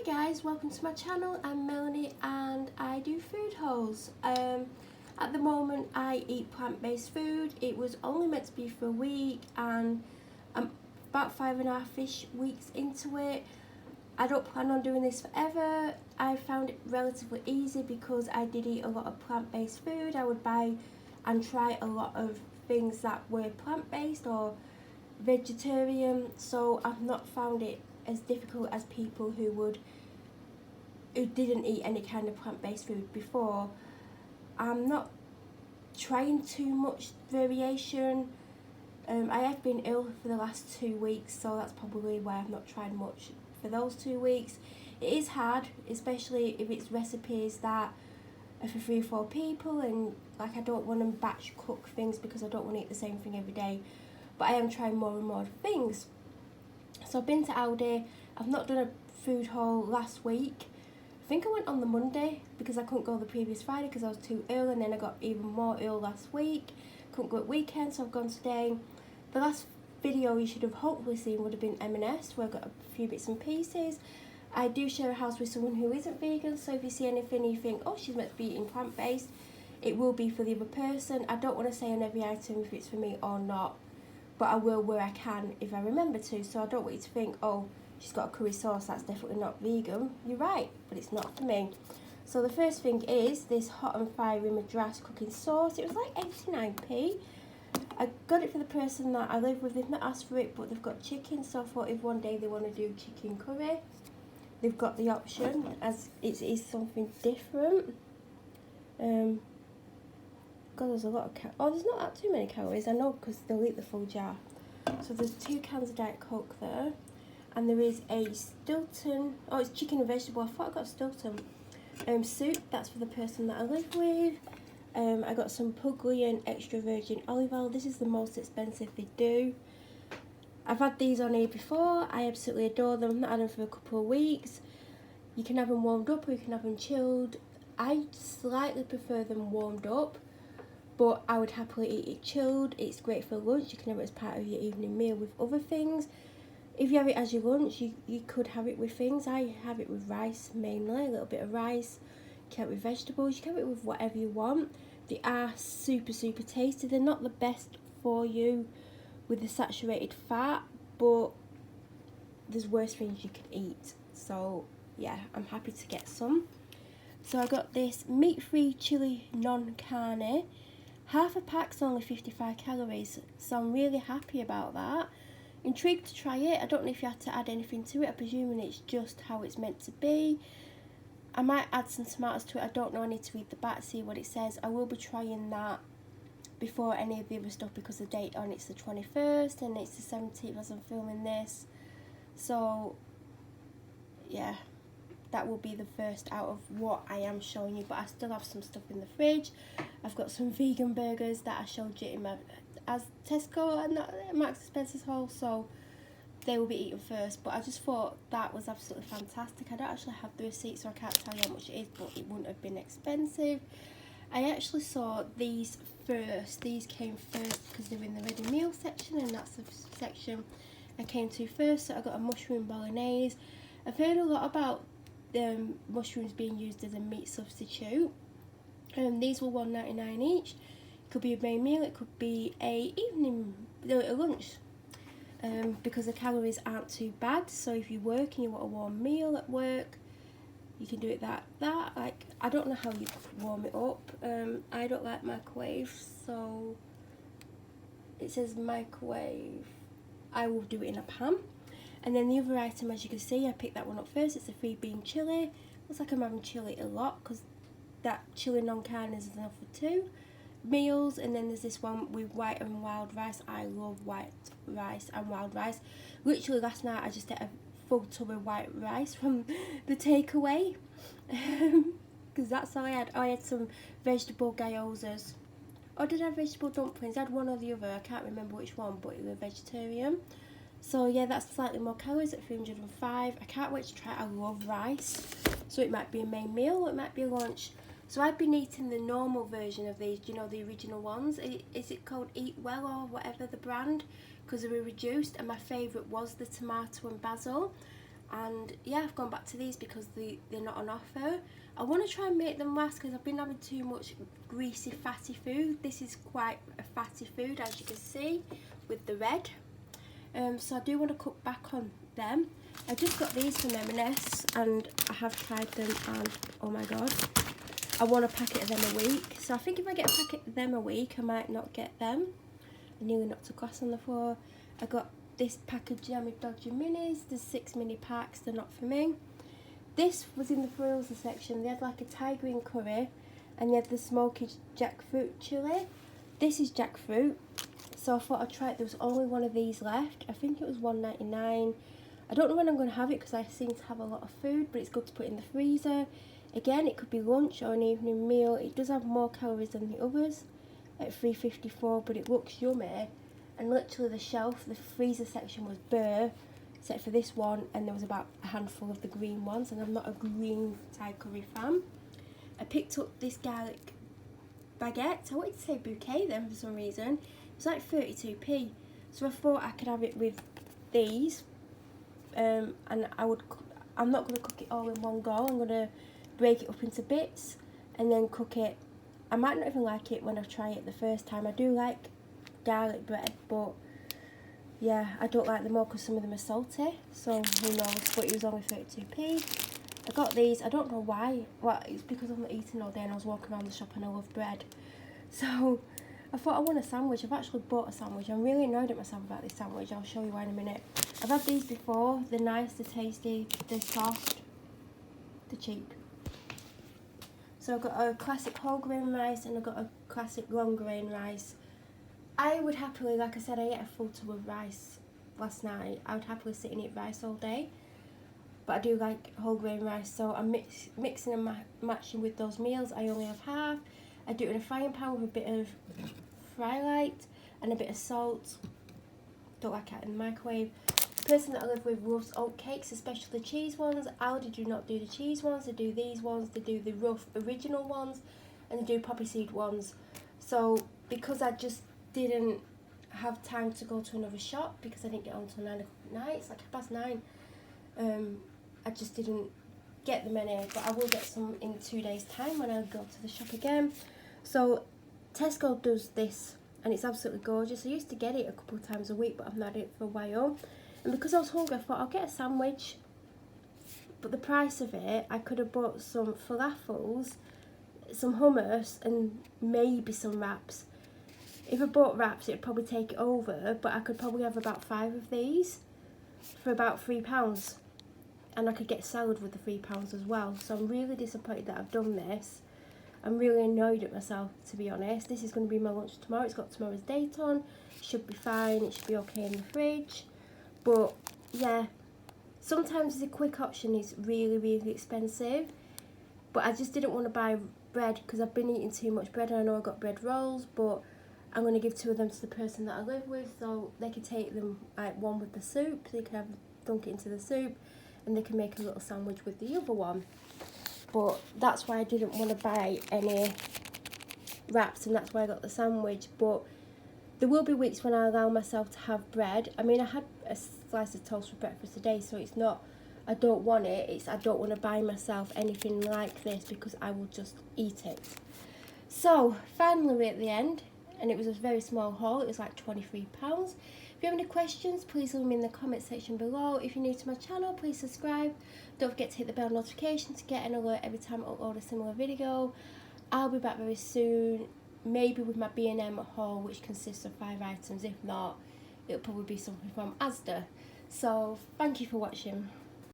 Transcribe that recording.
Hi guys, welcome to my channel. I'm Melanie and I do food hauls. At the moment I eat plant-based food. It was only meant to be for a week and I'm about 5.5-ish weeks into it. I don't plan on doing this forever. I found it relatively easy because I did eat a lot of plant-based food. I would buy and try a lot of things that were plant-based or vegetarian, so I've not found it as difficult as people who didn't eat any kind of plant-based food before. I'm not trying too much variation. I have been ill for the last 2 weeks, so that's probably why I've not tried much for those 2 weeks. It is hard, especially if it's recipes that are for 3 or 4 people, and like I don't want to batch cook things because I don't want to eat the same thing every day, but I am trying more and more things. So I've been to Aldi. I've not done a food haul last week. I think I went on the Monday because I couldn't go the previous Friday because I was too ill, and then I got even more ill last week. Couldn't go at weekend, so I've gone today. The last video you should have hopefully seen would have been M&S, where I got a few bits and pieces. I do share a house with someone who isn't vegan, so if you see anything you think, oh, she's meant to be eating plant-based, it will be for the other person. I don't want to say on every item if it's for me or not, but I will where I can if I remember to. So I don't want you to think, oh, she's got a curry sauce, that's definitely not vegan. You're right, but it's not for me. So the first thing is this hot and fiery Madras cooking sauce. It was like 89p. I got it for the person that I live with. They've not asked for it, but they've got chicken, so I thought if one day they want to do chicken curry, they've got the option, as it is something different. God, there's a lot of there's not too many calories, I know, because they'll eat the full jar. So there's 2 cans of Diet Coke there, and there is a Stilton, oh, it's chicken and vegetable, I thought I got Stilton soup, that's for the person that I live with. I got some Puglian extra virgin olive oil. This is the most expensive they do. I've had these on here before. I absolutely adore them. I've not had them for a couple of weeks. You can have them warmed up or you can have them chilled. I slightly prefer them warmed up, but I would happily eat it chilled. It's great for lunch. You can have it as part of your evening meal with other things. If you have it as your lunch, you could have it with things. I have it with rice mainly, a little bit of rice. You can have it with vegetables. You can have it with whatever you want. They are super tasty. They're not the best for you with the saturated fat, but there's worse things you can eat. So yeah, I'm happy to get some. So I got this meat-free chili non-carne. Half a pack's only 55 calories, so I'm really happy about that. Intrigued to try it. I don't know if you had to add anything to it. I'm presuming it's just how it's meant to be. I might add some tomatoes to it. I don't know. I need to read the back, see what it says. I will be trying that before any of the other stuff because the date on it's the 21st and it's the 17th as I'm filming this. So yeah, that will be the first out of what I am showing you, but I still have some stuff in the fridge. I've got some vegan burgers that I showed you in my as Tesco and Marks and Spencer's haul, so they will be eaten first. But I just thought that was absolutely fantastic. I don't actually have the receipt, so I can't tell you how much it is, but it wouldn't have been expensive. I actually saw these first. These came first because they're in the ready meal section, and that's the section I came to first. So I got a mushroom bolognese. I've heard a lot about mushrooms being used as a meat substitute. These were $1.99 each. It could be a main meal, it could be a lunch, because the calories aren't too bad. So if you work and you want a warm meal at work, you can do it like, I don't know how you warm it up. I don't like microwave, so it says microwave. I will do it in a pan. And then the other item, as you can see, I picked that one up first. It's a 3-bean chili. Looks like I'm having chili a lot because that chili non-carne is enough for 2 meals. And then there's this one with white and wild rice. I love white rice and wild rice. Literally last night I just ate a full tub of white rice from the takeaway because that's all I had. Oh, I had some vegetable gyozas. Or did I have vegetable dumplings? I had one or the other. I can't remember which one, but it was vegetarian. So yeah, that's slightly more calories at 305. I can't wait to try it. I love rice. So it might be a main meal or it might be a lunch. So I've been eating the normal version of these, you know, the original ones. Is it called Eat Well or whatever the brand? Because they were reduced, and my favourite was the tomato and basil. And yeah, I've gone back to these because they're not on offer. I want to try and make them last because I've been having too much greasy, fatty food. This is quite a fatty food, as you can see, with the red. So I do want to cut back on them. I just got these from M&S and I have tried them and oh my god, I want a packet of them a week. So I think if I get a packet of them a week, I might not get them. I nearly knocked a glass on the floor. I got this pack of Jammy Dodger Minis. There's 6 mini packs, they're not for me. This was in the frozen section. They had like a Thai green curry and they had the smoky jackfruit chilli. This is jackfruit. So I thought I'd try it. There was only one of these left. I think it was $1.99. I don't know when I'm going to have it because I seem to have a lot of food, but it's good to put in the freezer. Again, it could be lunch or an evening meal. It does have more calories than the others at 354, but it looks yummy. And literally the shelf, the freezer section was bare, except for this one, and there was about a handful of the green ones, and I'm not a green Thai curry fan. I picked up this garlic baguette. I wanted to say bouquet then for some reason. It was like 32p, so I thought I could have it with these. And I'm not going to cook it all in one go. I'm going to break it up into bits and then cook it. I might not even like it when I try it the first time. I do like garlic bread, but yeah, I don't like them all because some of them are salty, so who knows. But it was only 32p. I got these. I don't know why. Well, it's because I'm not eating all day and I was walking around the shop and I love bread, so I thought I want a sandwich. I've actually bought a sandwich. I'm really annoyed at myself about this sandwich. I'll show you why in a minute. I've had these before. They're nice, they're tasty, they're soft, they're cheap. So I've got a classic whole grain rice and I've got a classic long grain rice. I would happily, like I said, I ate a full tub of rice last night. I would happily sit and eat rice all day. But I do like whole grain rice, so I'm mixing and matching with those meals. I only have half. I do it in a frying pan with a bit of fry light and a bit of salt. Don't like it in the microwave. The person that I live with loves oat cakes, especially the cheese ones. Aldi do not do the cheese ones, they do these ones, they do the rough original ones, and they do poppy seed ones. So because I just didn't have time to go to another shop because I didn't get on until 9 o'clock at night, it's like 9:30, I just didn't get them any, but I will get some in 2 days time when I go to the shop again. So Tesco does this and it's absolutely gorgeous. I used to get it a couple of times a week, but I've not had it for a while, and because I was hungry I thought I'll get a sandwich, but the price of it, I could have bought some falafels, some hummus and maybe some wraps. If I bought wraps it'd probably take it over, but I could probably have about 5 of these for about £3, and I could get salad with the £3 as well. So I'm really disappointed that I've done this. I'm really annoyed at myself, to be honest. This is going to be my lunch tomorrow. It's got tomorrow's date on. It should be fine. It should be okay in the fridge. But yeah, sometimes the quick option is really, really expensive. But I just didn't want to buy bread because I've been eating too much bread, and I know I got bread rolls, but I'm going to give 2 of them to the person that I live with, so they can take them, like one with the soup, they can dunk it into the soup, and they can make a little sandwich with the other one. But that's why I didn't want to buy any wraps, and that's why I got the sandwich. But there will be weeks when I allow myself to have bread. I mean, I had a slice of toast for breakfast today, so it's not I don't want it, it's I don't want to buy myself anything like this because I will just eat it. So finally we're at the end, and it was a very small haul. It was like £23. If you have any questions, please leave them in the comment section below. If you're new to my channel, please subscribe. Don't forget to hit the bell notification to get an alert every time I upload a similar video. I'll be back very soon, maybe with my B&M haul, which consists of 5 items. If not, it'll probably be something from Asda. So thank you for watching.